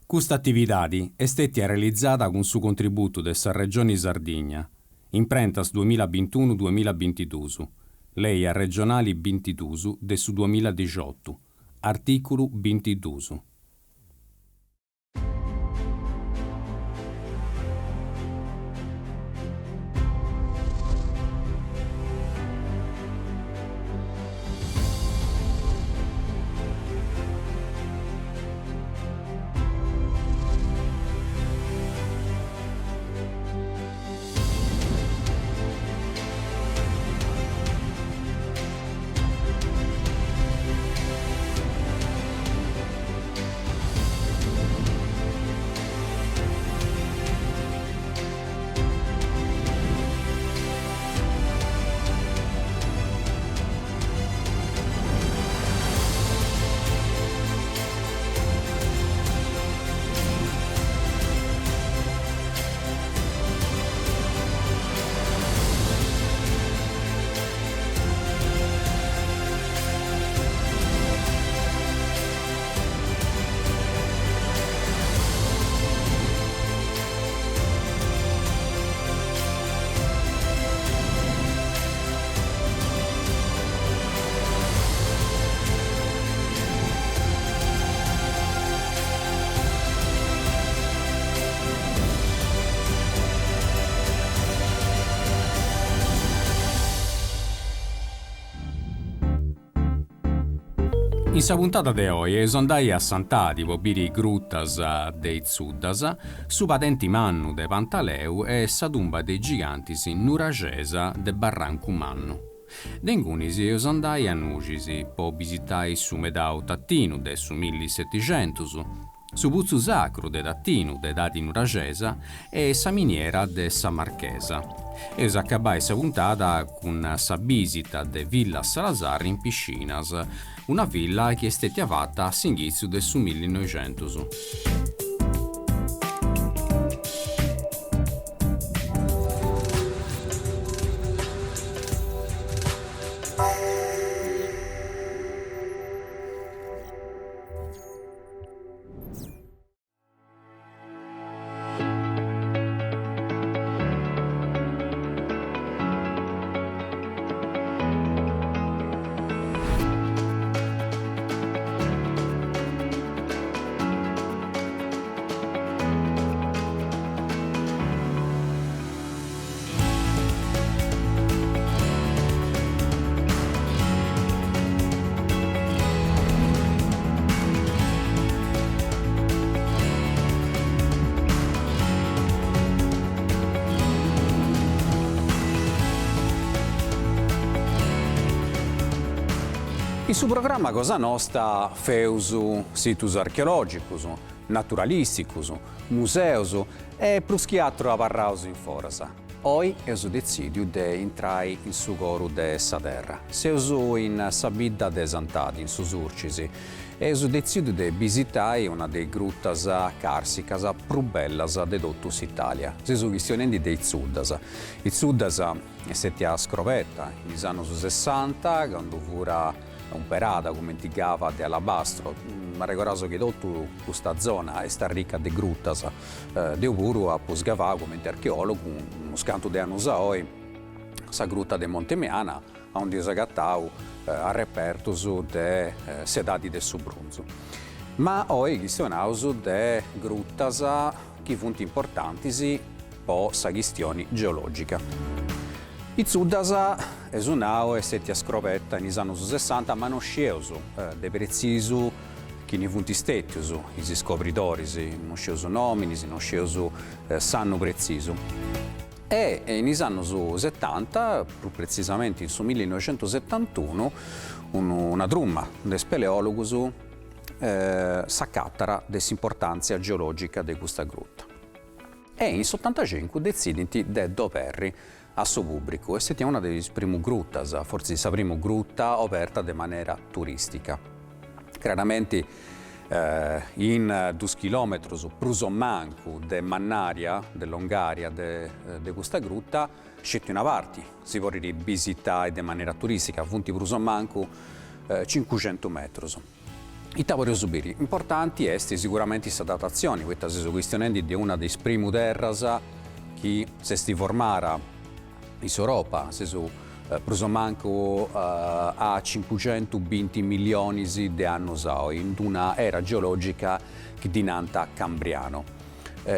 Questa attività è stata realizzata con su contributo della Regione Sardegna, imprentas 2021-2022, lei a regionali 22 del su 2018, articolo 22. In sa puntata de oggi sondai a Sant'Adi bobiri gruttas dei Zuddas, su patenti Mannu de Pantaleu e sa tumba dei gigantis Nuragesa de Barrancu Mannu. Dengunis sondai a Nugisi, po visitai su Medau Tattinu de su 1700, su Puzzu Sacru de Tattinu de Dati Nuragesa e sa miniera de Sa Marchesa. E s'accabai sa puntata con sa visita de Villa Salazar in Piscinas, una villa che è stata fatta a s'inizio del su 1900. In su programma Cosa Nostra feusu situs archeologicus, naturalisticus, museus e pruschiatro aparraus in forasa. Oi esu decidiu de intrai in su coru de sa terra. Seusu in sa bidda de Sant'Adi, in su Surcisi. Esu decidiu de visitai una de gruttas carsicas prus bellas de totus Italia. Sesu chistionendi de Zuddas. I Zuddas esseti a Scrovetta, in gli anni 60, quando fura un'perata come indicava di alabastro, ma ricordo che tutta questa zona è stata ricca di gruttas, di puru a pusgavà come archeologo, uno scanto di anni oggi, questa grutta di Montemeana, a un disagattau a repertus de sedati del Subrunzu. Ma oggi questionaus de gruttas che furono importanti per la questione geologica. I Zuddas esunau e seti a Scrovetta in anni 60, ma non sceus de preciso chi ne funt istettius, i scopritori, non sceus nomini, non sceus s'anno preciso. E in anni 70, più precisamente in 1971, una trumma de speleologus s'accattara dell'importanza geologica di questa grutta. E in 75 decidenti de doperri a suo pubblico e siete una delle prime gruttas, forse la prima grutta aperta di maniera turistica. Chiaramente in 2 chilometri prusommanco de Mannaria, dell'Ongaria, di questa grutta, scetto una parte, si può visitare in maniera turistica, punti prusommanco 500 metri. I tavoli subiri importanti est sicuramente questa datazione, questa è questione di una dei primi terras che si formara in Europa, manco a 520 milioni di anni in una era geologica che dinanta Cambriano.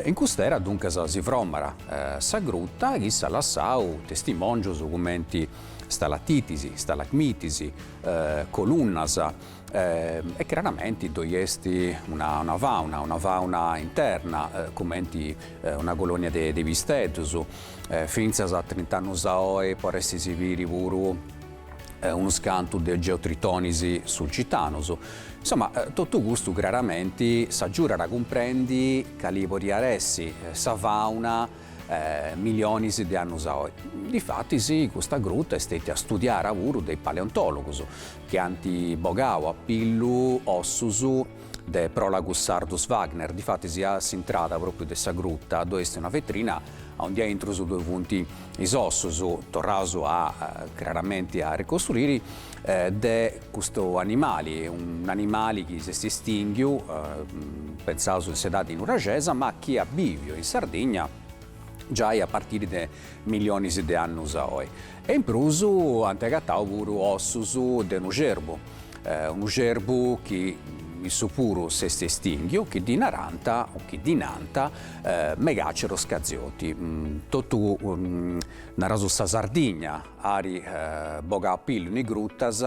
In quest'era dunque si formara sa grutta che si lasciava testimoni documenti stalatitisi, stalagmitisi, colunnas e chiaramente doiesti una fauna interna, commenti una colonia di vistetus, finza a 30 anni oe può essere viri pure uno scanto di geotritonisi sul Citanus. Insomma, tutto questo chiaramente sa giura da comprendi calibri aressi, sa fauna milioni di anni oe. Difatti sì, questa grutta è stata a studiare a lavoro dei paleontologi che hanno bogato a pillu ossus de Prolagus Sardus Wagner. Difatti si è entrata proprio questa grutta dove è una vetrina onde è intruso due punti isossos, torraso a chiaramente a ricostruire de questo animale, un animale che si estingue, pensato sul sedato in Uragesa, ma che a Bivio in Sardegna già a partire da milioni di anni oe. E in pruso antegattavo pure ossus di un gerbo che il suo puro se si estingue, che di Naranta o che di Nanta megacero scazziotti. Tutto naraso sa Sardegna, ari bogapillo ni gruttas,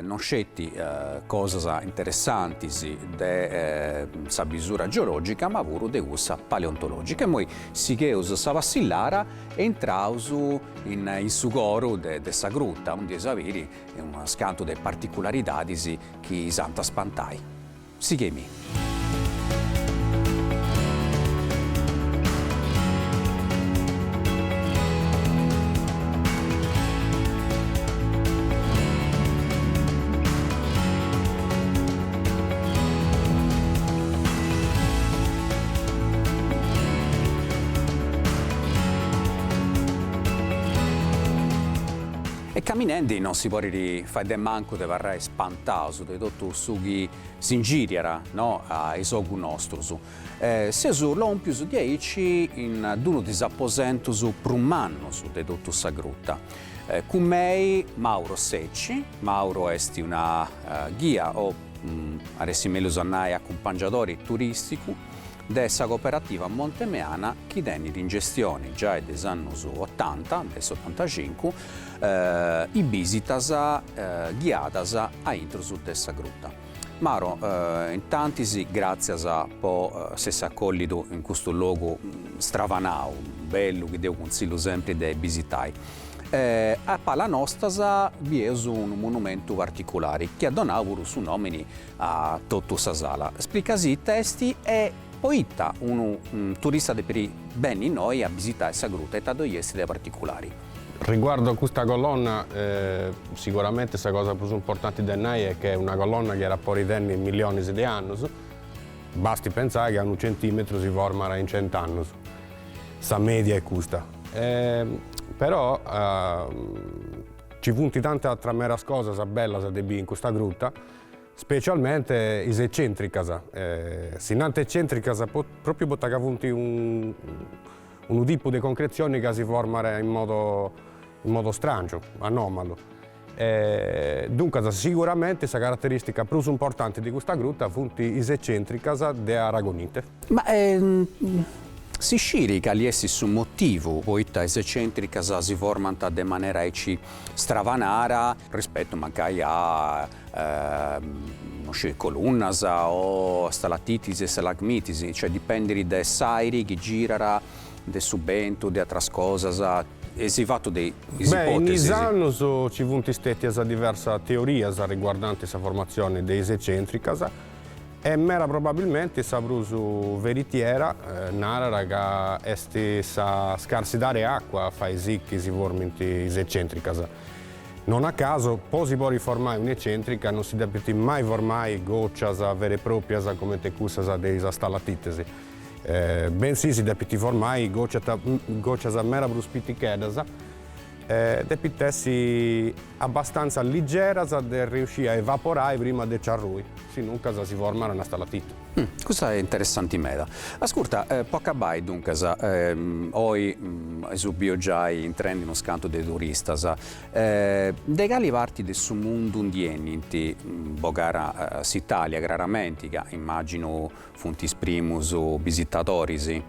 non scetti cose interessanti della misura geologica, ma pure di questa paleontologica. E noi sigheus sa vassillara e entraus in sugoro de sa grutta, onde sapere un scanto di particolarità che santa spantai. Sighemi. E camminando non si può fare del manco di varrai spantato di tutto su che si ingiriera, no, ai sogu nostri. Se su l'ompius 10 in uno disapposento su prummanno su di tutto sa grutta. Con me Mauro Secci, Mauro è una guia o adesso meglio usare accompagnatori turistico dessa cooperativa Montemeana che tiene in gestione già dagli anni 80, adesso 85, i visitas guiadas a intro su dessa grutta. Mauro, in tanti sì, grazie a po' se si accoglito in questo luogo stravanao, bello che devo consiglio sempre di visitare. A Pala Nostra vi è un monumento particolare che ha donato su nomini a tutta la sala. Spiegasi i testi e poi un turista di per bene noi a visitare questa grutta e dove essere particolari. Riguardo a questa colonna, sicuramente la cosa più importante da noi è che è una colonna che era fuori tenni milioni di anni. Basti pensare che a un centimetro si forma in 100 anni. La media è questa. Però ci punti tante altre mera cose belle in questa grutta, specialmente le eccentricas. Sinante eccentricas proprio perché punti un tipo di concrezione che si forma in modo strano, anomalo. Dunque sicuramente la caratteristica più importante di questa grutta punti le eccentricas di aragonite. Ma si scirica lì essi su motivo, poi le eccentricas si formano in maniera stravanara rispetto magari a colunnas o stalatitisi e stalagmitisi, cioè dipende dai sairi che girano, del subento, di altre cose. E si è fatto delle ipotesi? In anni ci sono state diverse teorie riguardanti la formazione delle eccentricas e mera probabilmente sa bruso veritiera narra che la scarsità di acqua fa sì che si formino le eccentricas. Non a caso, poi si può riformare un'eccentrica, non si deve mai formare gocce vere e proprie come le cusse delle stalatitesi. Bensì si deve formare gocce mera bruspitichedas de pittessi abbastanza leggera da riuscire a evaporare prima di ciarrui, se non si forma una stalatite. Questa è interessante meda. Ascolta, poca bai dunque, oggi esubio già in trend uno scanto dei turistas. De gali parti del suo mondo undienti, bogara s'Italia, chiaramente, immagino funtis primus o visitatori, sì.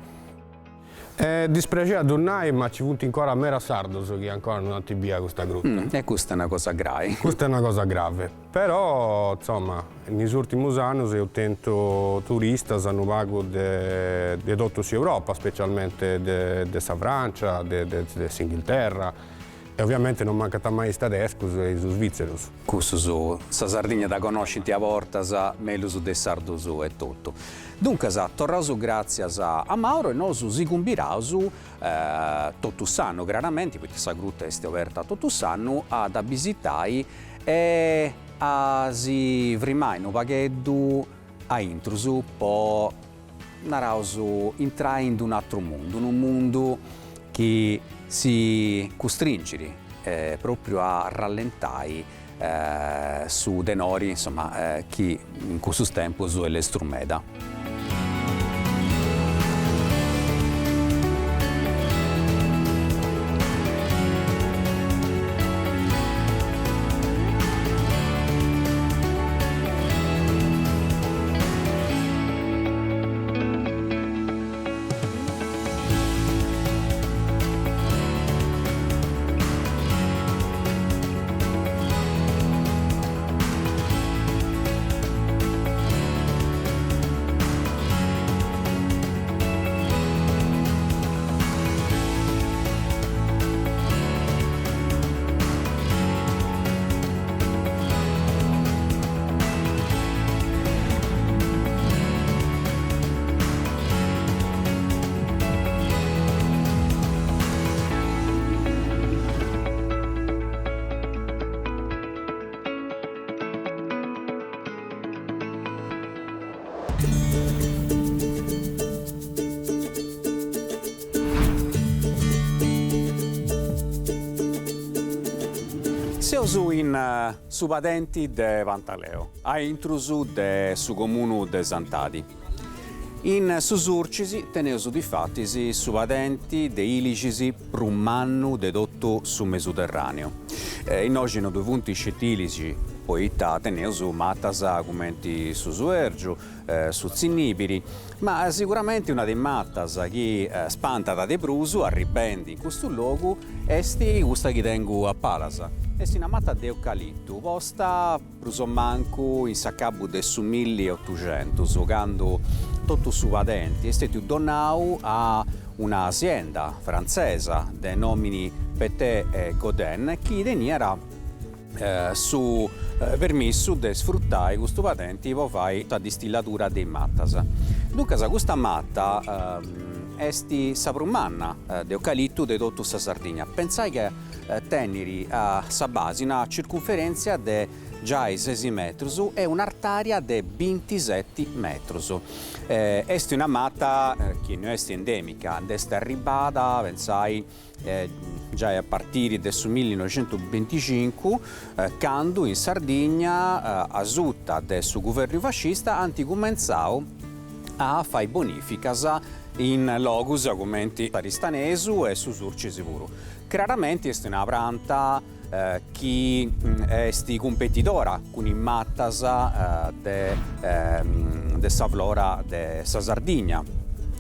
Dispiace a Donnai, ma ci vuole ancora mera sardo che ancora non ti via questa gruppa. E questa è una cosa grave. Questa è una cosa grave, però insomma, negli ultimi anni io tento turisti hanno vago di tutta Europa, specialmente di Francia, di Inghilterra. E ovviamente non manca mai i tedeschi e i svizzeri. Questo sa Sardegna da conoscere a portas, meglio de sardoso e tutto. Dunque, torrasu grazie a Mauro e noi si cumbirasu tutto l'anno, chiaramente, perché questa grutta è aperta tutto l'anno, ad visitare e a si vrimai un paghetto a intrusu, poi narausu entrare in un altro mondo, un mondo che si costringere proprio a rallentare su denori, insomma, chi in questo tempo è l'estrumeda. Siamo in Subadenti de Vantaleo, a intrusu de su comune de Santadi. In Susurcisi teneus di fattisi Subadenti de Ilicisi prummannu de dotto su Mediterraneo. In oggi no due punti scetilici, poi teneus matas argumenti su Suergiu, su Zinnibiri, ma sicuramente una dei matas che spanta de prusu arribendi in questo luogo esti questa che tengo a Palasa. È una matta di eucalipto, posta manco in saccabu del su 1800, giocando tutto su Vadenti. È stato donato a un'azienda francese dei nomini Pétet e Godin che era su permesso di sfruttare questo patente per fare la distillatura dei mattas. Dunque, questa matta esti saprumanna di eucalipto di tutta la Sardegna. Pensai che teneri a sa base una circonferenza di già 6 metri e un'artaria di 27 metri. Esti una matta che non è endemica, è arrivata, pensai, già a partire del 1925, quando in Sardegna, a sutta del governo fascista, anticomenzò a fare bonificas in logus argumenti paristanesu e susurcisi puro. Chiaramente è una pianta che è competitora con i mattas de sa flora de sa Sardegna.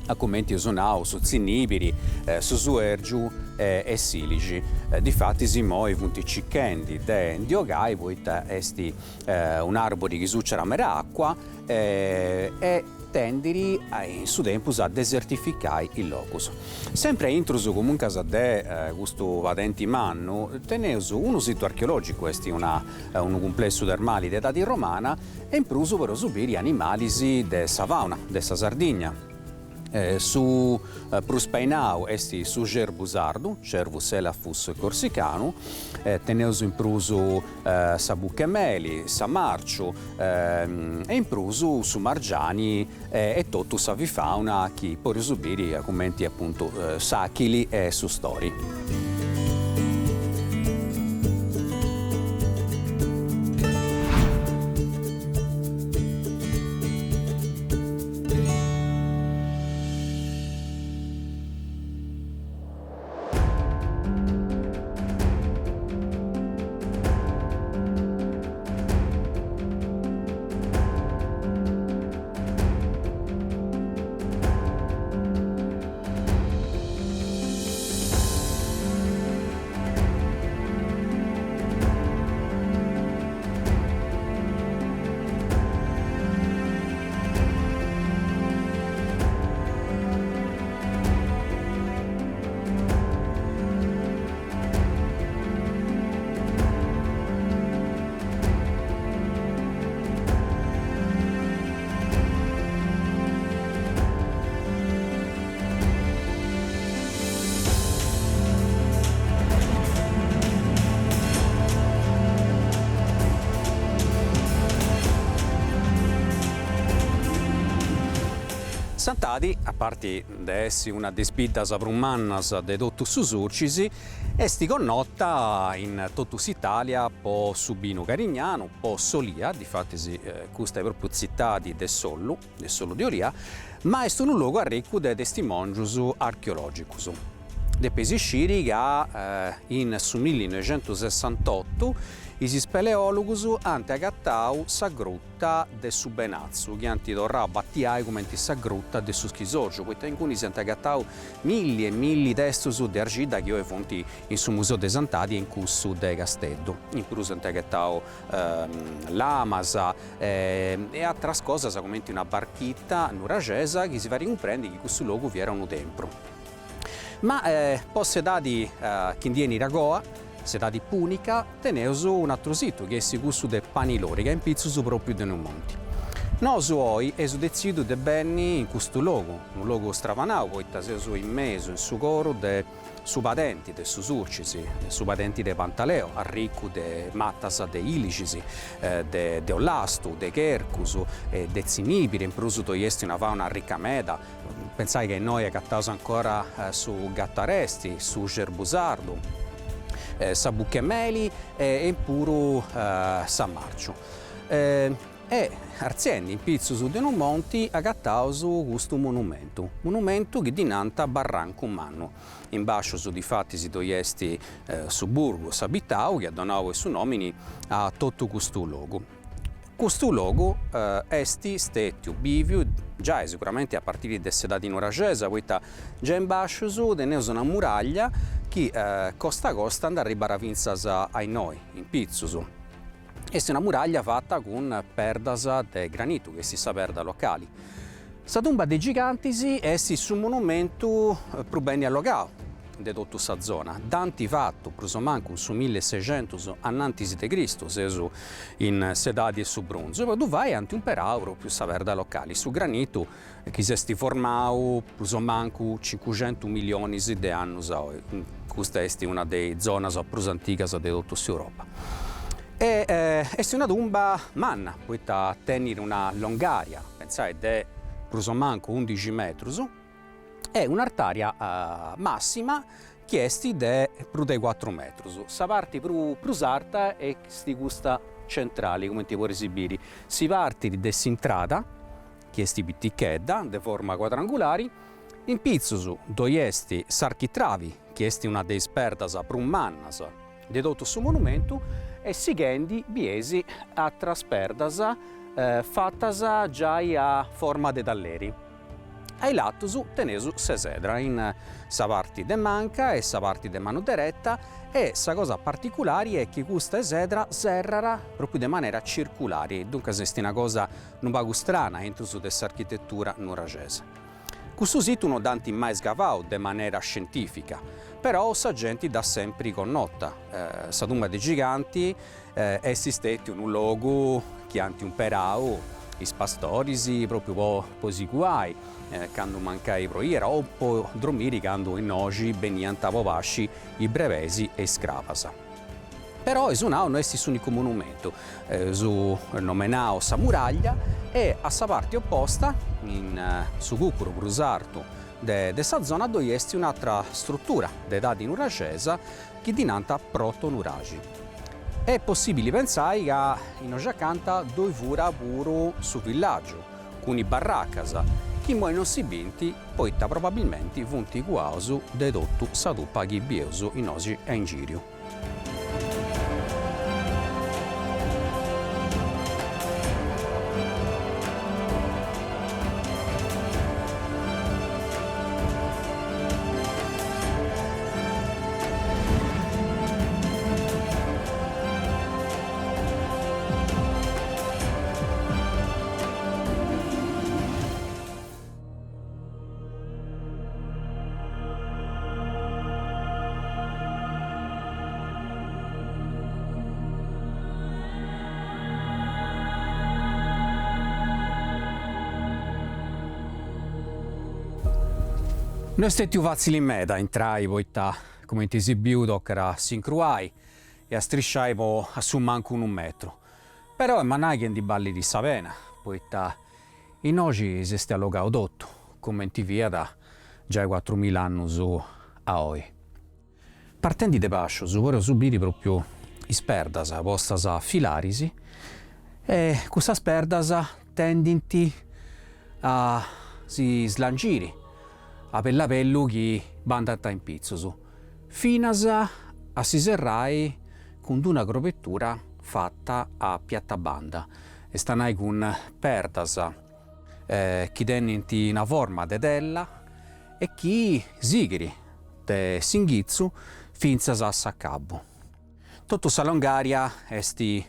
A commenti usonau su Zinnibiri, su Suergiu e Silici. Difatti si muove punti cicchendi de diogai, poi esti un arbore che succera mera acqua e tendiri in su tempus a desertificare il locus. Sempre intruso comunque de questo vadenti manno, teneus uno sito archeologico, questi un complesso termali di età romana, e in pruso per subire animali de sa fauna, de sa Sardegna. Su Pruspainau esti su Gerbusardu, Cervus elafus corsicanu, teneus in pruso sa Bucchemeli, sa Marcio, e in pruso su Margiani e tutto sa vifauna che può subire commenti appunto sachili e su stori. Sant'Adi, a parte di essere una delle spiddas prummannas de tutto su Surcisi, esti connota in tutta Italia po su Bino Carignano, po Solia, difatti questa è proprio città del Sollu di Oria, ma è un luogo a ricco di testimonius archeologicus. De pesisciri che in su 1968 i speleologus hanno agattau sa grutta de su Benazzo, che hanno tornato a battiare come sa grutta de su Schisoggio, perché in cui si hanno agattau milli e milli testus di argilla che ho fonti in su Museo de Sant'Adi e in Cussu de Castello. In più si hanno agattau l'amasa e altre cose come una barchetta nuragesa che si va a comprendere che in questo luogo vi era un tempio. Ma possedati chi viene in Ragoa, sedati punica, teneus un altro sito che è il gusto de Panilori, che è in pizzo proprio de monti. Noi oggi è deciso di benni in questo luogo, un luogo stravanau, poiché siamo in mezzo, in su coro, de su patenti, de su Surcisi, su patenti de Pantaleo, a ricco de mattas de Ilicisi, de Ollastu, de Chercus, de Zinipiri, in prosuto iesti una fauna ricca meda. Pensai che noi cattaus ancora su Gattaresti, su Gerbusardo, Sabucchemeli e pure San Marcio. E arziendi in pizzo su Denu Monti agattaus questo monumento che dinanta Barranco Manno. In basso su di fatti si toiesti su Burgos abitau che donau e su nomini a tutto questo luogo. Questo luogo esti stetio bivio già sicuramente a partire da sedati noragesa, poiché già in basso su teneus una muraglia che costa a costa andare arrivare a vinzas ai noi, in pizzus. È una muraglia fatta con perdas de granito, che si sa perda locali. Sa tomba dei giganti è su monumento più ben allogato di tutta questa zona. Danti fatto, preso manco su 1600 annantis de Cristo, sesu in sedati e su bronzo, poi tu vai anti un perauro più sa perda locali. Su granito che si è formato, preso manco 500 milioni di anni. Questa è una delle zone più antiche di tutta Europa. È una tomba manna, poiché tenere una longaria, pensate, è preso manco 11 metri, è un'artaria massima che è più di 4 metri. La parte più alta è questa centrale, come ti puoi esibire. Si parte da entrata, che è pittichedda, di forma quadrangolare, in pizzo dove è s'architravi, che è una delle perdas prummannas di tutto questo monumento, e seguendo biesi a trasperdas fattas già a forma de dalleri. Ai latus tenesu sesedra in sa parte de manca e sa parte de mano deretta, e sa cosa particolare è che questa esedra serrara proprio di maniera circolare, dunque è una cosa non poco strana entro su questa architettura nuragese. Questo sito non danti mai sgavau de maniera scientifica, però sa gente da sempre connota. Sa tomba dei giganti esistette un luogo che anti un perau, i pastorisi proprio così guai, quando mancai proiera, o poi dormire quando in oggi veniant a povasci i brevesi e scravasa. Però è non è l'unico monumento, su nomenao sa muraglia, e a sa parte opposta, su Cucuro, Brusarto, de sa zona dove è un'altra struttura d'età di nuragesa che dinanta proto-nuragi. È possibile pensare che in Ogiacanta dove fura pure su villaggio, con i barraccas, che poi non si vinti, poi probabilmente funti quasi de tutto sa tuppa che bioso in oggi è in giro. Non è più facile in meta entrare, poiché come ti si biu toccherà sincruai e a strisciare a su manco un metro. Però è manai che di balli di Savena, poiché in oggi si sta allogato tutto. commenti via da già 4.000 anni a oggi. Partendo da basso, vorrei subire proprio i sperdas postas a filarisi e questa sperdas tendenti a si slanciri a pellapellu che bandata in pizzosu, finas a si serrai con una grovettura fatta a piattabanda e stanai con perdas chi tennenti una forma de della e chi sigiri de singhizzu finzas a s'accabbu. Tutto sa longaria esti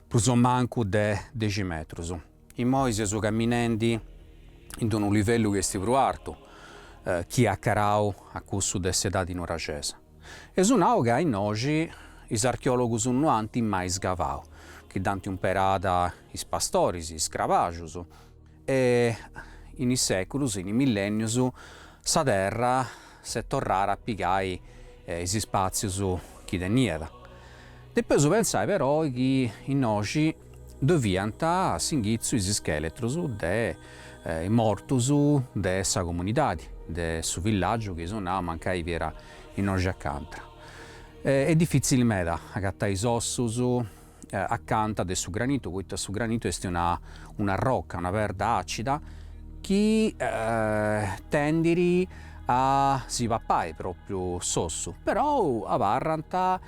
pruso mancu de 10 metrus. I moisi su camminendi in un livello che esti più alto, chi ha carau a cussu de sedati in oracesa. E su nauga in oggi is archeologos non hanno mai sgavau, che danti un perada is pastoris, is scravagius, e in i seculus, in i millennius, sa terra se torrara a pigai is spazius chi teniera. Depois pensai però che in oggi dovianta singhizzu is scheletrus de mortus de sa comunidade, de su villaggio che sono mancai viera in oggi accanto. È difficile meda agattare i ossus accanto de su granito, poiché su granito è una rocca, una verda acida che tendiri a si pappai proprio sossu, però avarranta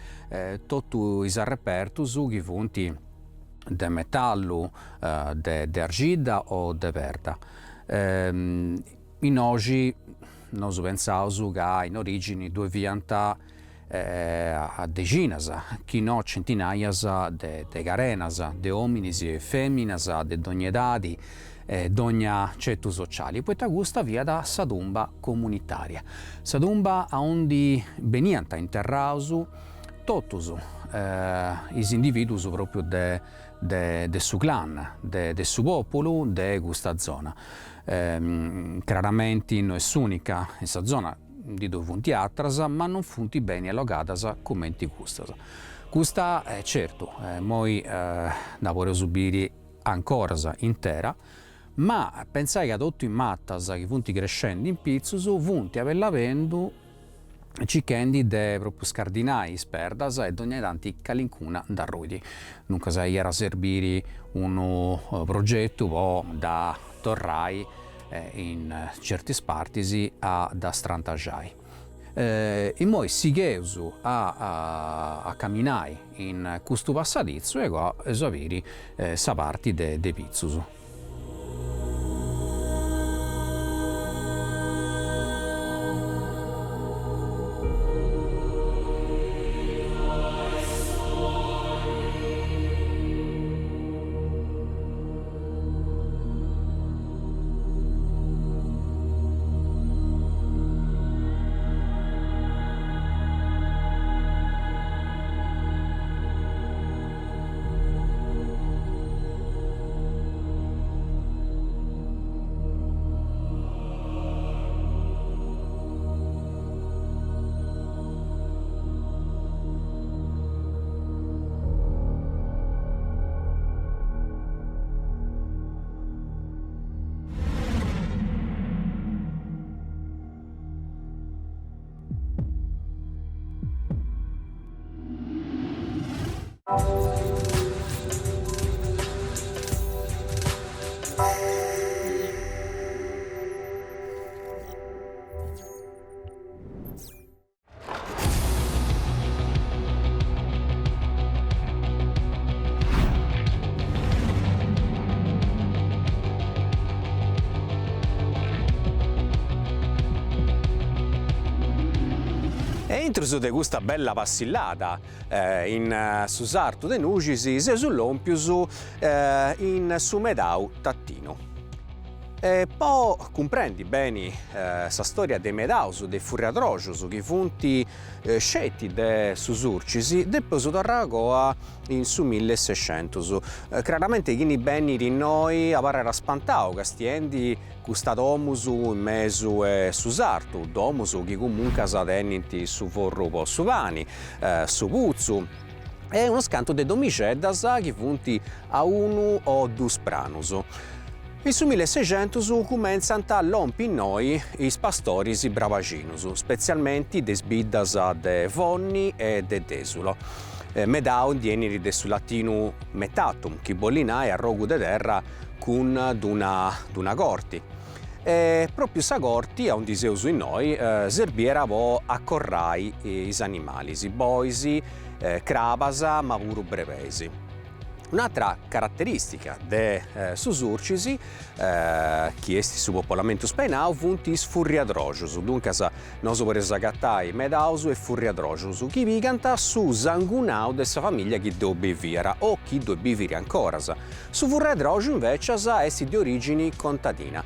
tutti i repertus che funti de metallo, de argida o de verda. In oggi noi pensiamo che in origine dovianta a decinas, chi no centinaia de carenas, de hominis e femminas, de d'ogni edadi, d'ogni ceto sociale. Poi questa via da sa tumba comunitaria. Sa tumba a onde venianta interrausu totus is individus proprio de su clan, de su popolo, de questa zona. Chiaramente non è unica in questa zona di dove funti atras, ma non funti bene allogadas come in questa. Questa è certo, noi da vorrei subire ancora intera, ma pensai che tutto in mattas che funti crescendo in pizzus, funti avendo cichendi de proprio scardinai sperdas e ogni tanti calincuna da rudi. Nunca sai era servire un progetto o da torrai in certi spartisi a da strantagiai. E poi sigeusu a camminare in questo passadizzo e qua esaviri sa parte de pizzus. Entro di questa bella passillata in su sarto de Nugisi se sull'ompius in su medau tattino. Poi comprendi bene sa storia dei medaus, dei furriatrocius, che funti scetti de susurcisi, dopo su torragoa in su 1600. Chiaramente chi beni di noi a parere spantau, castiendi questa domus in mesu e su sartu, domus che comunque sa tenenti su forro po su pani, su puzzu. È uno scanto de domiceddas che funti a uno o due pranus. In su 1600 cominciano a lompi noi i pastori e bravaginus, specialmente des biddas de Vonni e de Desulo. Medao dieni de su latino metatum, chi bollinai a rogu de terra con d'una gorti. E proprio sa gorti, a un diseuso in noi, serbiera vo a corrai is animali, i boisi, crabasa, ma pure brevesi. Un'altra caratteristica de susurcisi, chi esti su popolamento spenau, vunt is furriadrogius. Dunque, noso per esagattai medausu e furriadrogius, chi viganta su zangunau de sa famiglia chi dobbe vivere o chi dobbe vivere ancora. Su furriadrogiu invece esti di origine contadina.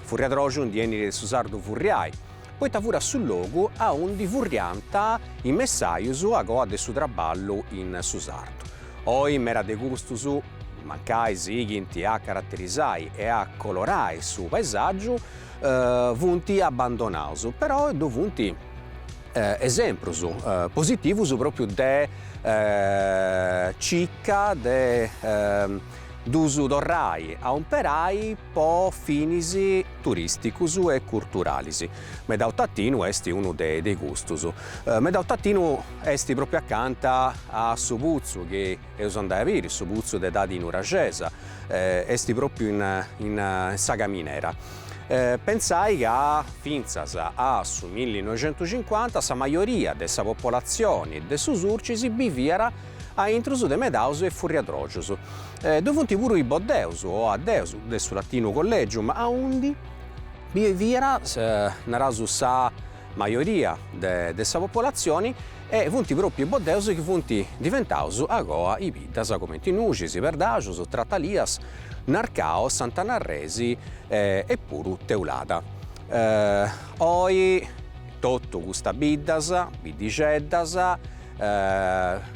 Furriadrogiu dieni su sardo furriai. Poi tavura sul logo a un di furrianta in messaius a goa de su traballo in su sardo. Oi mera de gustusu, mancai sighinti a caratterizzai e a colorai su paesaggio, vunti abbandonaus, però dovunti esemprus positivus proprio de cicca de d'uso d'orrai a un perai po' finisi turisticus e culturalis. Medau tattinu esti uno dei gustus. Medau tattinu esti proprio accanto a su puzzu che eus andai a viri, su puzzu de dadi in Uragesa, esti proprio in saga minera. Pensai che finzas a su 1950 sa maioria de sa popolazione de su surcis biviera a intrus de medaus e furriadrogius. Dovunti puru i boddeus o addeus de su latino collegium a undi biviera narasu sa maioria de sa popolazione e vunti proprio i boddeus che vunti diventaus agoa i vidas come Nucis, i Verdagius, Trattalias, Narcao, Santanarresi e puru Teulada. Oi tottu custa biddas, biddiceddas,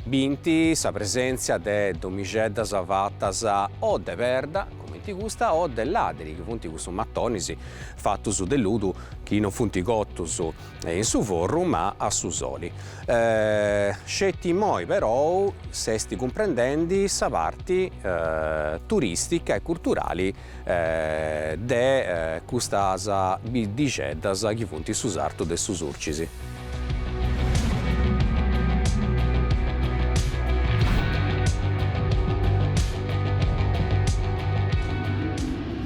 binti sa presenza de domiceddas fattas o de verda, come ti gusta, o de ladri, che funti questo mattonisi fattus de ludu, chi non funti gottus in su forru, ma a su soli. Scetti moi però, sesti comprendendi sa parti turistica e culturali de custas biddiceddas che funti su sarto de su surcisi.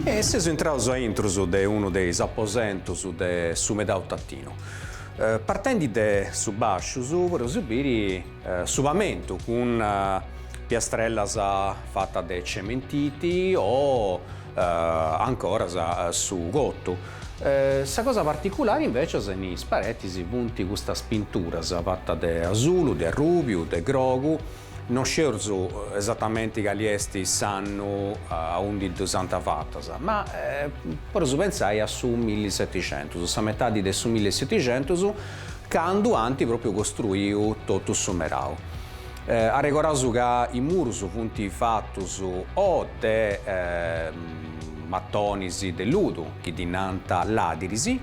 E seso entraus a intrus de uno dei aposentos de su medau tattino. Partendi de su bascius, voreus biri su pavimento con piastrellas fatta de cementiti o ancora su gotto. Sa cosa particolare invece è nei sparetti si punti questa spintura fatta de azulu, de rubiu, de grogu. Non scherzo esattamente che gli esti sanno a un di 200 fattas, ma per pensare a su 1700, a metà di su 1700, quando anti proprio costruiu tutto su merau. A regorasu che i murus funti fattus o de mattonisi de ludu, che dinanta ladirisi,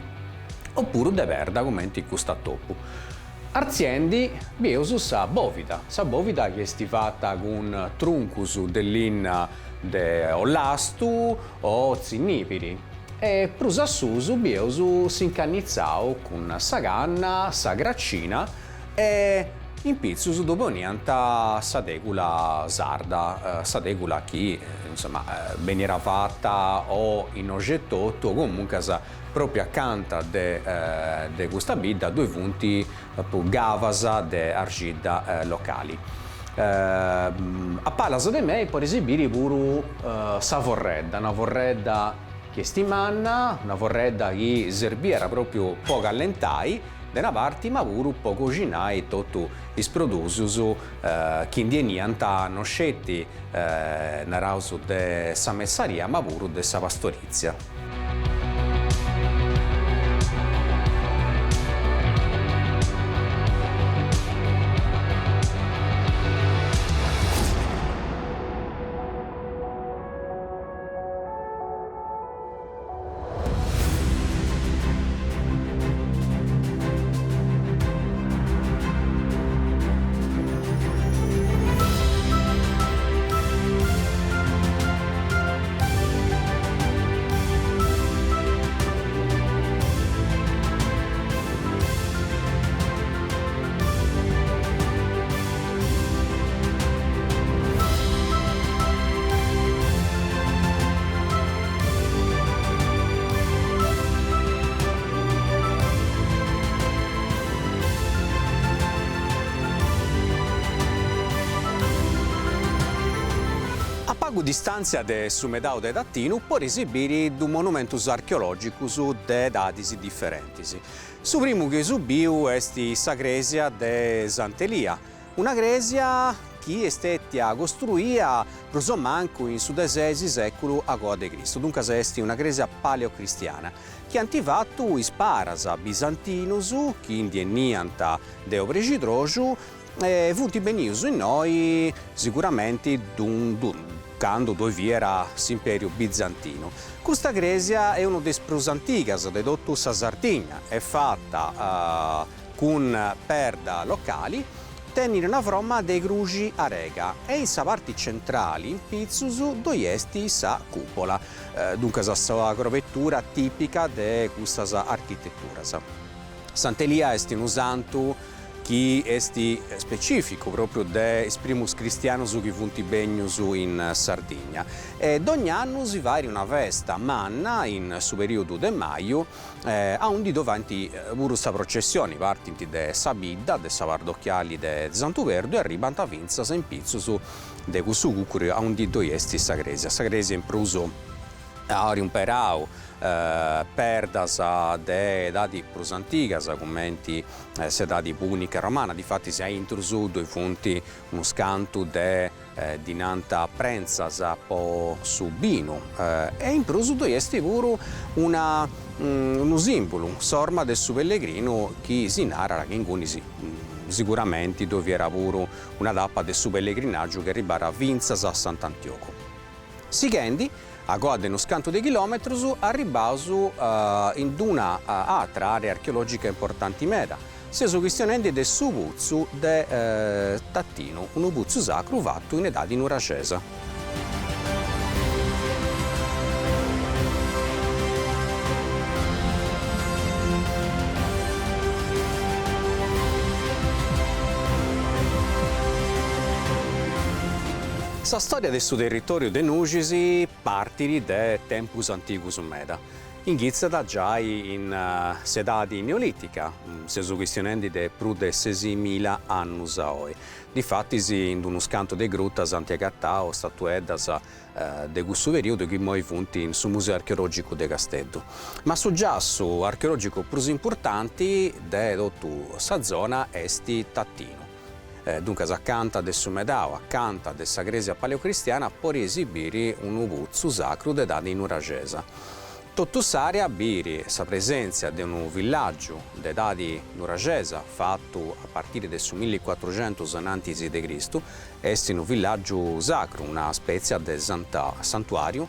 oppure de verda come in custa topu. Arziendi bieus sa bovida che esti fatta con truncus dell'inna de ollastu o zinnipiri. E prus assusu bieus s'incannizzau con sa canna, sa graccina e in pizzus doponianta sa tegula sarda, sa tegula che insomma veniera fatta o in oggettotto o comunque proprio accanto de questa bidda due punti gavasa de argida locali. A Palas de Mei per esibire pure sa vorredda, una vorredda che stimanna, una vorredda che serbiera proprio poco allentai da una parte, ma pure un po' cucinai tutto i produsus che indienianta non scetti narausu de sa messaria, ma pure de sa pastorizia. distanza de su medau de Tattinu può esibire du monumentus archeologicus de edadis differentis. Su primu che subiu est sa gresia de Sant'Elia, una gresia chi è stata costruita prosomanco in su XVI secolo a.C. Dunque est una gresia paleocristiana che antivattu isparas bisantinus chi indienniant de Obregitroju funti benius in noi sicuramente quando dove era l'imperio bizantino. Questa gresia è una delle più antiche di tutta la Sardegna, è fatta con perda locali, tenere una forma dei grugi a rega e in sa parte centrale, in pizzus, dove esti sa cupola, dunque sa grovettura tipica di questa architettura. Sant'Elia è un santo chi esti specifico proprio des primus cristianus chi funti benius in Sardegna. Ed ogni anno si va una festa manna in su periodo de maio a un di dovanti pure sa processione, partinti de Sabidda, de Savardocchiali de Santu Verdo e arrivano a Vinza in pizzus de questo cucuri a un di doiesti sa gresia. Sa gresia in pruso a un perau perdas de edadi plus antigas, commenti sedadi punica romana, difatti si ha intrusu due fonti uno scanto de dinanta prenzas po subino e in prusu due esti pure uno simbolo, sorma del su pellegrino che si narra che in cui sicuramente dove era pure una tappa del su pellegrinaggio che arrivava a Vinzas a Sant'Antioco. Seguendo a guarda uno scanto di chilometri arrivato in una altra area archeologica importante meta, sia su questione del suo puzzo di Tattino, un puzzo sacro fatto in età di Nuracesa. La storia del suo territorio de Nugisi parte da tempus antiquus meda. Iniziata già in sedadi neolitica, se su questione de più di 6.000 anni oggi. Difatti, in uno scanto de grutta Santiagattao, statuedas de questo periodo che poi funti in su museo archeologico de Castello. Ma su giasso archeologico più importante de tutta questa zona est Tattino. Dunque, accanto del Sumedao, accanto della gresia paleocristiana, può esibire un puzzo sacro di età di Nuracesa. Tutta l'area abbiamo la presenza di un villaggio di età di Nuracesa fatto a partire del 1400 a.C. è un villaggio sacro, una specie di santuario,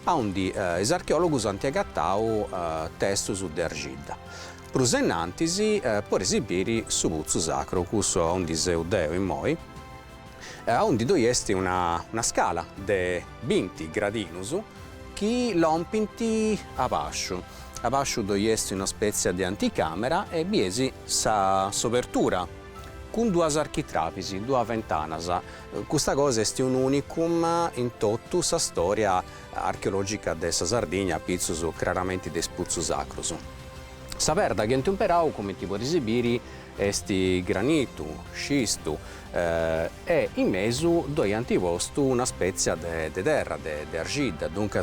onde gli archeologi hanno agattato testo su d'argilla. Prosennantisi può esibire su puzzo sacro, questo onde seudeo in moi, onde dove è una scala di 20 gradinus che lompinti a bascio. A bascio dove è una specie di anticamera e biesi sa sopertura con due architrapisi, due ventanas. Questa cosa è un unicum in tutta la storia archeologica della Sardegna, pizzo chiaramente del puzzo sacro. Saperda che in temperau come ti può esibire esti granito, scisto e in mezzo dove antiposto una specie di terra, di argilla, dunque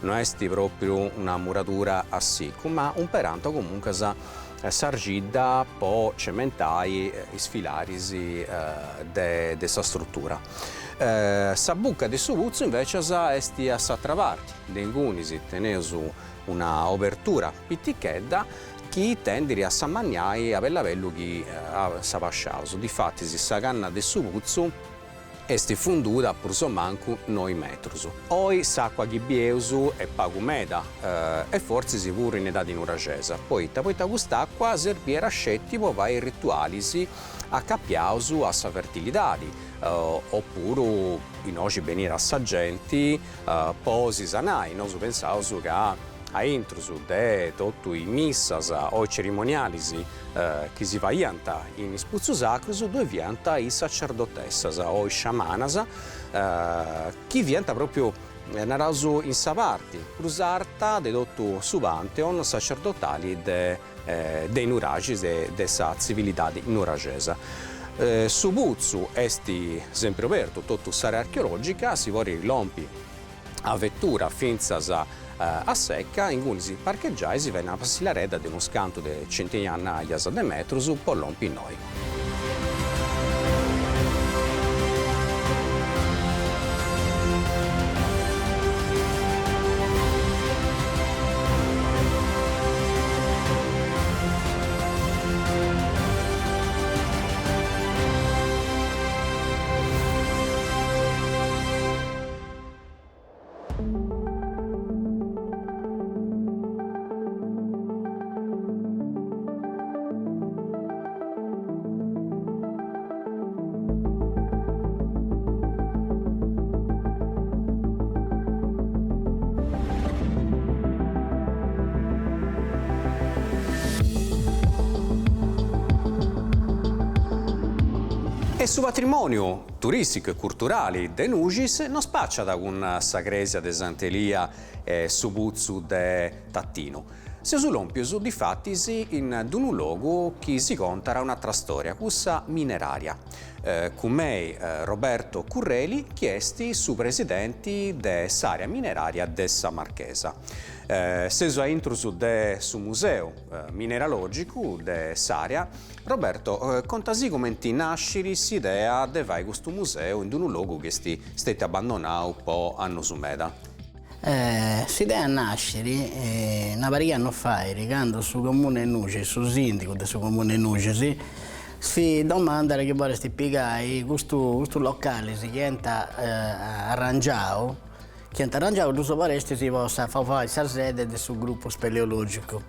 non è proprio una muratura a secco, ma un peranto comunque s'argilla può cementare i sfilarisi dessa struttura. Sa bucca di suo puzzo invece è a s'altra parte, dengunisi tenesu una apertura pittichedda che tende a s'ammagnare a bellavello che sa pasciato. Difatti, sa canna del suo puzzo è fonduta per manco 9 metri. Poi s'acqua che bieusu è pagumeda e forse si pure in età di Nuracesa. Poi quest'acqua serviva a scettipo vai rituali a cappiausu a sa fertilità. Oppure in oggi venire a saggenti posi sanai, noi pensavo che a intrusu de tutti i missas o i cerimoniali che si vaianta in spuzzo sacro dove vianta i sacerdotessas o i sciamanas che vianta proprio narasu in sa parte cruzarta de tutto su pantheon sacerdotali dei nuragis de sa civilità nuragesa. Su puzzo esti sempre aperto tutta l'area archeologica si vuole lompi a vettura finzas a secca, in cui si parcheggiai si venne a passare la reda di uno scanto di centinaia di metri su Pollon Pinnoi. E su patrimonio turistico e culturale de Nugis non spaccia da una sagresia de Santelia su Buzzu de Tattino. Se su l'ompiusu di fattisi in un luogo che si conta un'altra storia, questa mineraria. Con me Roberto Curreli, chiesti su presidenti dell'area mineraria dessa Marchesa. Seso a intrusu de su museo mineralogico dell'area, Roberto, contasi come ti nascere l'idea di fare questo museo in un luogo che stette abbandonato un po' anno su meda? L'idea nascere una paria anno fa, rigando sul comune Nuci, sul sindaco del comune Nuci, si domanda che vorresti spiegare questo locale si chiama arrangiato. Che arrangiato giusto vorresti si possa fare la sede del suo gruppo speleologico.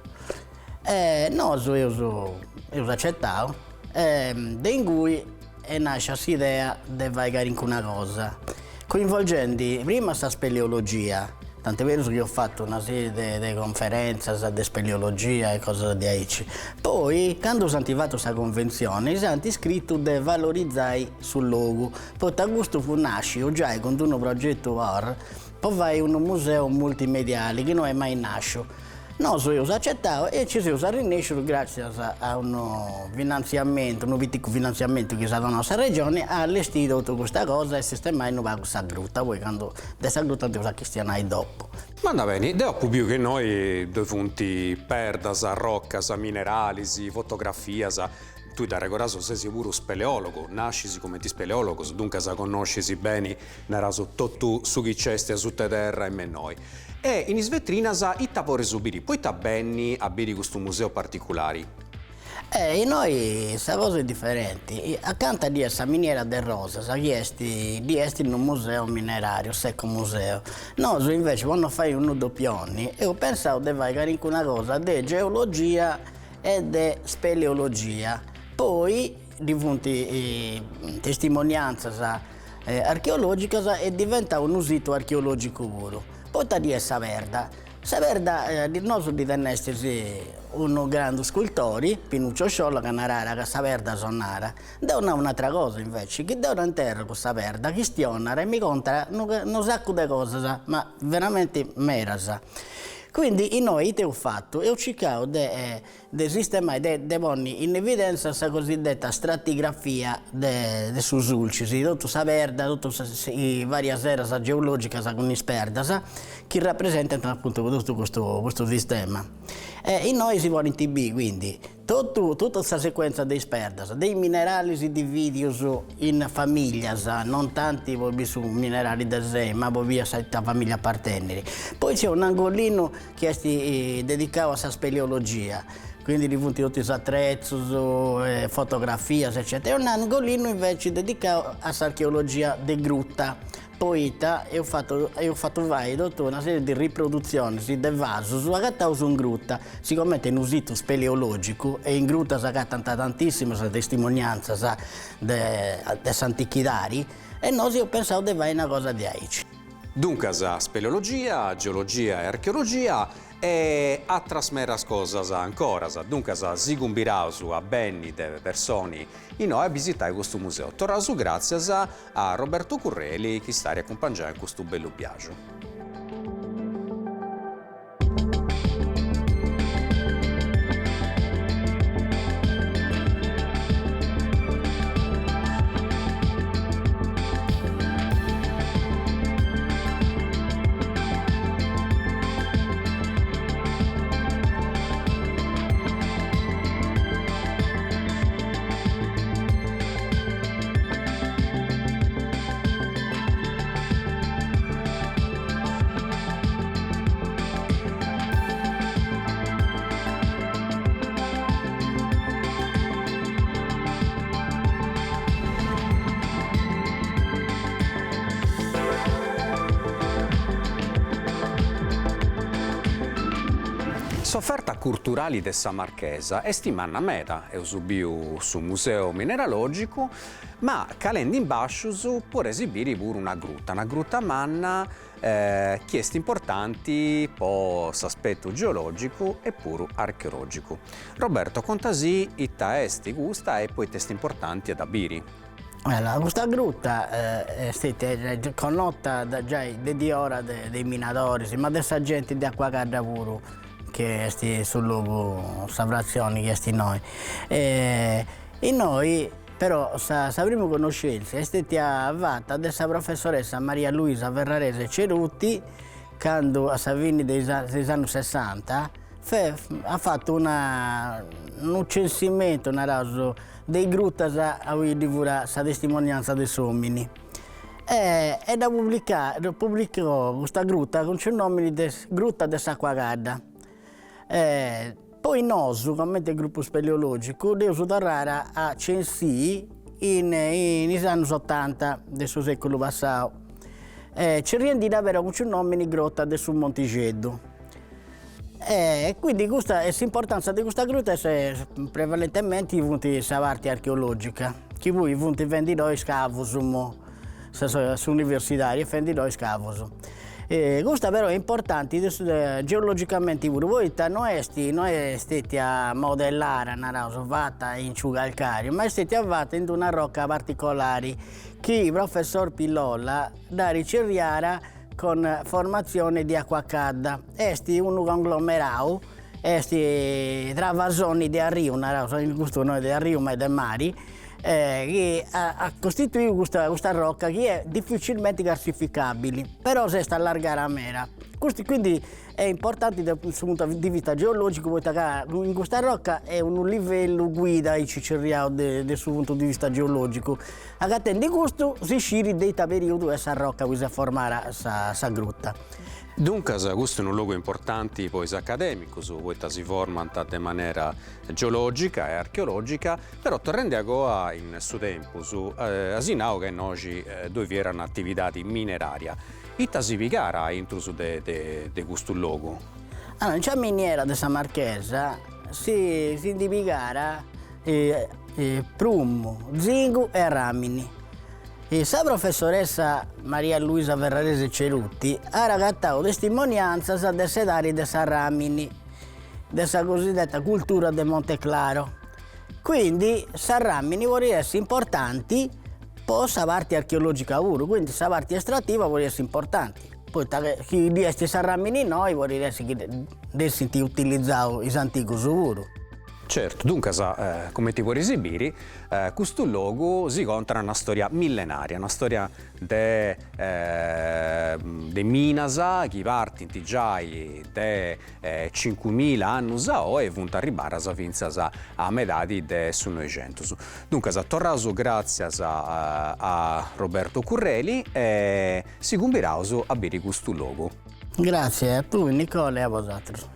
Noi io accettato, in cui nasce l'idea di fare una cosa, coinvolgendo prima questa speleologia, tant'è vero che ho fatto una serie di conferenze di speleologia e cose di aici. Poi, quando sono attivato questa convenzione, si hanno scritto di valorizzare sul luogo. Poi, da questo fu nascito già con un progetto ora, poi vai un museo multimediale che non è mai nascito. Noi siamo accettati e ci siamo rinnesciuti grazie a un finanziamento, un piccolo finanziamento che è stato la nostra regione, ha allestito tutta questa cosa e sistemare questa grutta. Poi quando questa grutta devo cristianare dopo. Ma va bene, dopo più che noi due punti perdas, roccas, mineralisi, fotografias, tu da regoraso sei sicuro speleologo, nascisi come ti speleologo, dunque sa conoscisi bene, naraso tutto su chi c'è su te terra e me noi. E in svetrinas itta può resubire, poi ta benni a biri questo museo particolari. E noi questa cosa è differente. Accanto a questa miniera del Rosa, si chiesti di essere in un museo minerario, secco museo. Noi invece quando fai un doppioni, io pensavo di fare una cosa di geologia e di speleologia. Poi di punti testimonianze archeologiche e diventa un sito archeologico puro. Poi di Saverda. Saverda, noi divenne essere un grande scultore, Pinuccio Sciollo, che narrava che Saverda sonara. Da un'altra cosa invece, che da una terra con Saverda, che stionara e mi conta un sacco di cose, ma veramente meras. Quindi noi ho fatto e ho cercato di sistemare, di porre in evidenza questa cosiddetta stratigrafia dei susulci, tutto Saverda, tutte le varie aree geologiche con isperdas, che rappresentano appunto tutto questo sistema. E noi si vuole in TB, quindi tutta questa sequenza di isperdas, dei minerali si dividono in famiglie, non tanti su minerali da sé, ma via questa famiglia appartenere. Poi c'è un angolino che è dedicato alla speleologia, quindi di tutti gli attrezzi, fotografie, eccetera. E un angolino invece dedicato all'archeologia di grutta. Poi ho fatto una serie di riproduzioni del vaso su in grutta, siccome è un sito speleologico e in grutta si accattano tantissime testimonianze di antichitari e noi ho pensato di fare una cosa di aici. Dunque, speleologia, geologia e archeologia e a trasmeras cosas ancora. Dunque, si cumbirausu a benni de persone in noi a visitare questo museo. Torrausu grazie a Roberto Curreli che sta accompagnando questo bello viaggio. S'offerta culturale de sa Marchesa è stimana meta, è subiu su Museo Mineralogico, ma calendo in bascius può esibire pure una grutta manna che è importanti per l'aspetto geologico e pure archeologico. Roberto Contasi, itta esti gusta e poi testi importanti ad abiri. Questa grutta è stata connota già di ora dei minatori, ma della gente di acqua calda pure, che è sul luogo, savrazioni che è noi. E noi, però, la prima conoscenza è stata fatta dalla professoressa Maria Luisa Ferrarese Cerutti, quando a Savini degli anni 60 ha fatto un censimento dei gruttas a cui divura la testimonianza dei uomini. E da pubblicò questa grutta con il nome di Grutta de Sacqua Calda. Poi noi, come gruppo speleologico, dobbiamo tornare a censì negli anni 80 del secolo passato. Ci rendiamo davvero con il nome di Grotta del Montigeddu. Quindi l'importanza di questa grutta è prevalentemente la parte archeologica, che voi vendono scavos, su universitari vendono scavos. Questa però è importante geologicamente pure. Voi non è stata a modellare una cosa fatta in calcario, ma è stata fatta in una rocca particolare che il professor Pillolla da ricercare con formazione di acqua calda. È un conglomerato, è tra vasoni di Rio, in questo noi del Rio ma del mare, che ha costituito questa rocca che è difficilmente classificabile, però si sta allargare a mera. Quindi è importante dal punto di vista geologico, in questa rocca è un livello guida in Ciceriao dal suo punto di vista geologico. A di questo si sciri dei periodo questa rocca che si formare questa grutta. Dunque, questo è un luogo importante poi accademico, poi si forma in maniera geologica e archeologica, però tornando a in suo tempo, asinao che oggi dove vi era un'attività mineraria, ita si vigara intruso di questo luogo? Allora, in questa miniera di San Marchesa si indivigara prumo, zinco e ramini. La professoressa Maria Luisa Ferrarese Cerutti ha raccattato testimonianza del sedari di San Ramini, della cosiddetta cultura del Monte Claro. Quindi San Ramini vuole essere importanti per la parte archeologica pure, quindi la parte estrattiva vuole essere importante. Poi chi di questi San Ramini noi vuole essere che deve utilizzare i antichi pure. Certo, dunque, come ti puoi esibire, questo luogo si conta una storia millenaria, una storia di Minasa, che parte già di 5.000 anni fa e vuole arrivare fino a metà del Novecento. Dunque, tornato grazie a Roberto Curreli e si combirà a bere questo luogo. Grazie a tu, Nicola, e a vosaltros.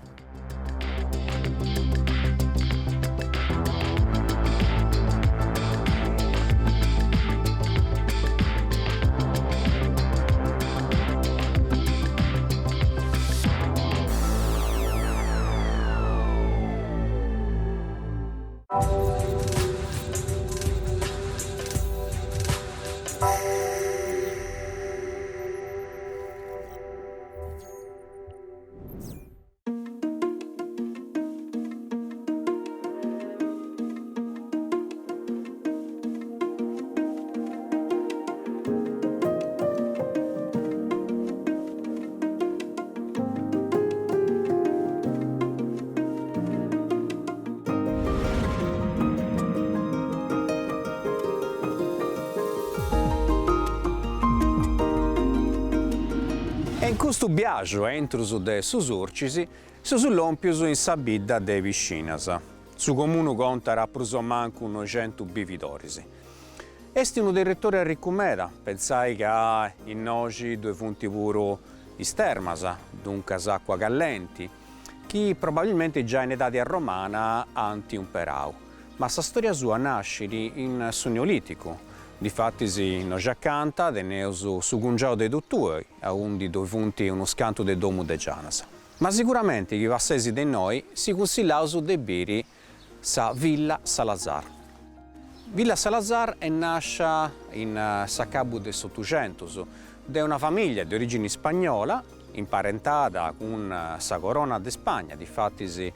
In questo viaggio entro de Susurcisi, si sull'ompius in sabidda de Piscinas. Su comune conta pruso manco 100 bividorisi. Esti un direttore a Riccumeda, pensai che in oggi due punti puro istermasa, dunque acqua callenti, che probabilmente già in età romana anti un perau. Ma sa storia sua nasce in su Neolitico. Difatti si non già canta de neus su gungiao de dottui, a undi dove punti uno scanto de domo de Gianasa. Ma sicuramente chi va sesi di noi si consigliano di bere sa Villa Salazar. Villa Salazar è nasce in Saccabu del Ottocento, da una famiglia di origine spagnola, imparentata con sa corona di Spagna, difatti si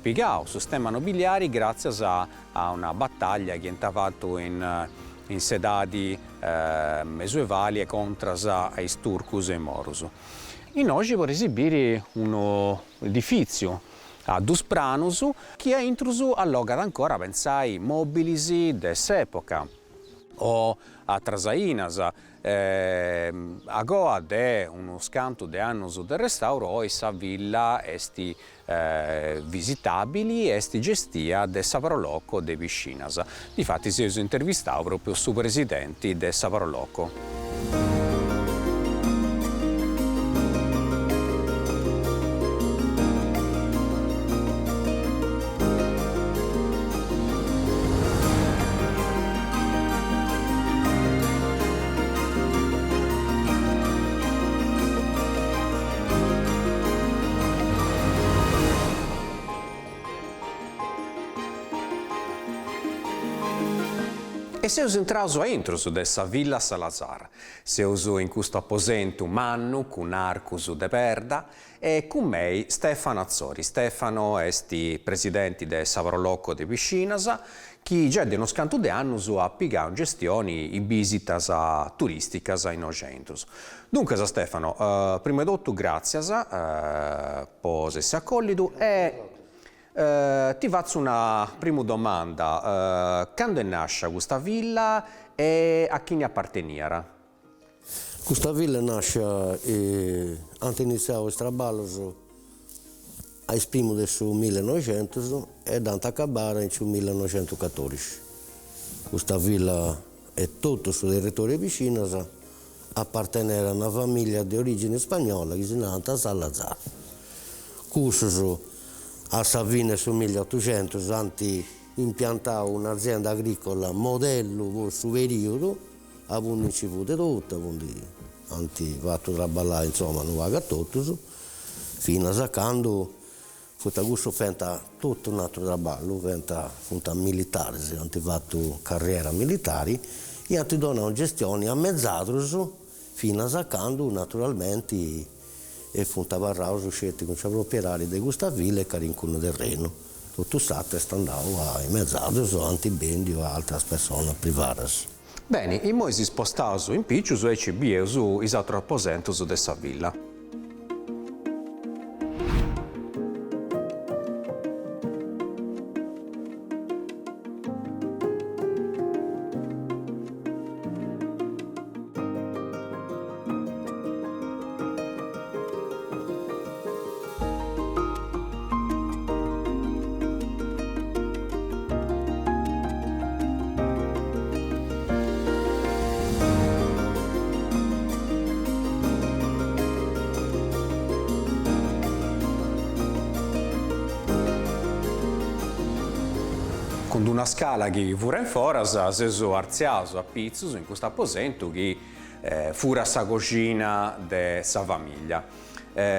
pigao su stemma nobiliari grazie a una battaglia che è fatto in sedadi medioevali e contro i turcus e i morus. In oggi vorrei esibire un edificio a Dus Pranus che è intruso all'ogad ancora pensai mobili dell'epoca o a Trasainas. Agora è uno scanto di anni del restauro e sa villa esti visitabili e esti gestia del Savaroloco de Piscinas. Difatti si è intervistato proprio su presidenti del Savaroloco. E siamo entrati dentro dessa Villa Salazar. Siamo in questo apposento mannu con arcus de perda e con me Stefano Azzori. Stefano è presidente del Savaroloco di Piscinas, che già da uno scanto di anni ha pagato in gestione i visitas turistiche in noi centros. Dunque, Stefano, prima di tutto grazie per essere accolto e ti faccio una prima domanda. Quando è nasce questa villa e a chi ne apparteniera? Questa villa nasce anche iniziato il traballo ai primi del 1900 e andata a acabare nel 1914. Questa villa è tutto sul territorio vicino, appartiene a una famiglia di origine spagnola che si chiama Salazar. Questo a Savine sul 1800 hanno impiantato un'azienda agricola modello per questo periodo, avevano ricevuto tutto, hanno fatto lavorare, insomma, non va tutto, fino a quando questo fatto tutto un altro lavoro, fatto militare, hanno fatto carriera militare e hanno dato gestione a mezz'altro fino a quando naturalmente e funta barrauso scelti con i proprietari di questa villa e carincone del Reno. Tutto stato è andato ai mezz'altro, antibendi o altre persone private. Bene, e noi si spostato in Piccius e ci abbiamo i altri apposenti di questa villa. Con una scala che fu in foras, si arziato a Pizzus in questo apposento che fu la cucina della famiglia.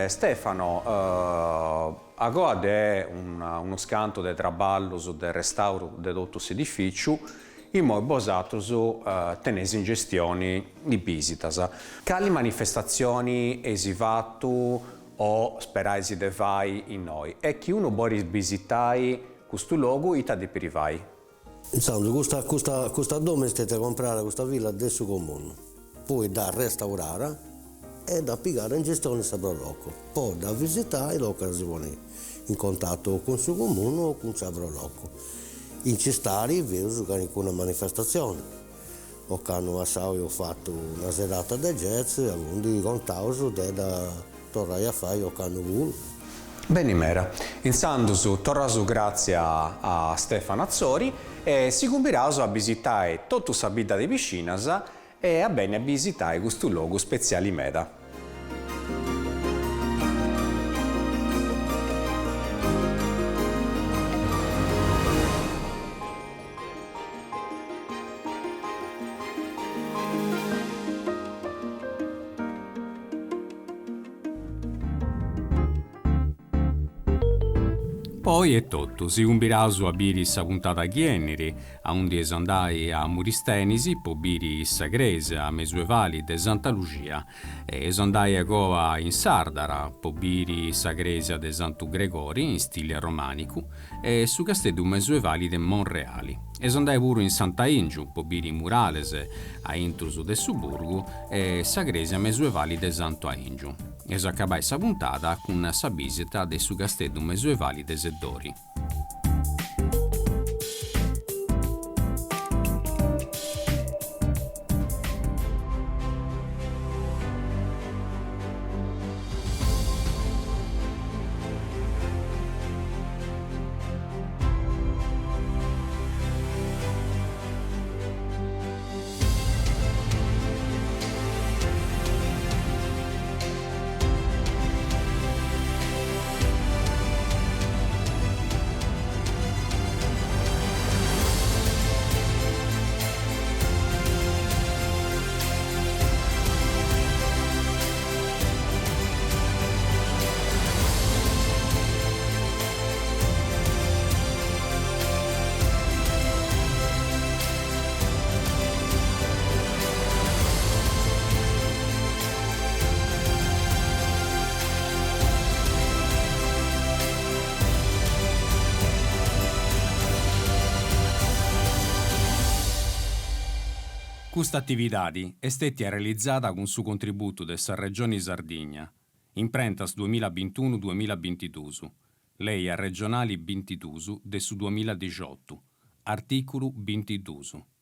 Stefano, agora è uno scanto di traballo del restauro di tutto questo edificio e noi abbiamo tenesi in gestione di visitas. Quali manifestazioni hai fatto o sperai di fare in noi? E chi uno vuole visitare questo luogo e di privai? Insomma, questa dome state comprare questa villa adesso comune, poi da restaurare e da piegare in gestione Savaroloco, poi da visitare dopo si vuole in contatto con il suo comune o con Savaroloco. In cestari vedo che con una manifestazione, o che hanno fatto una serata di jazz, quindi contato da tornare a fare o che hanno voluto. Bene Mera, intanto tornato grazie a Stefano Azzori e si convirato a visitare tutta la vita di Piscinas e a bene a visitare questo luogo speciale meta. Poi è tutto, si umbirasu a biri sa puntata a Chienniri, a un di esandai a Muristenisi, po biri Sagrese, a Mesuevali de Santa Lucia, e esandai a Goa in Sardara, po biri Sagrese de Santu Gregori in stile romanico, e su castello Mesuevali de Monreali. Esandai pure in Santa Ingiu, po biri Muralese, a Intrusu de Suburgu, e Sagrese a Mesuevali de Santo Ingiu. E s'accabai sa puntata con sa visita de su castello Mesuevali de Seddori. Questa attività è stata realizzata con su contributo della Regione Sardegna, in prentas 2021-2022, lei a regionali 22 del su 2018, articolo 22.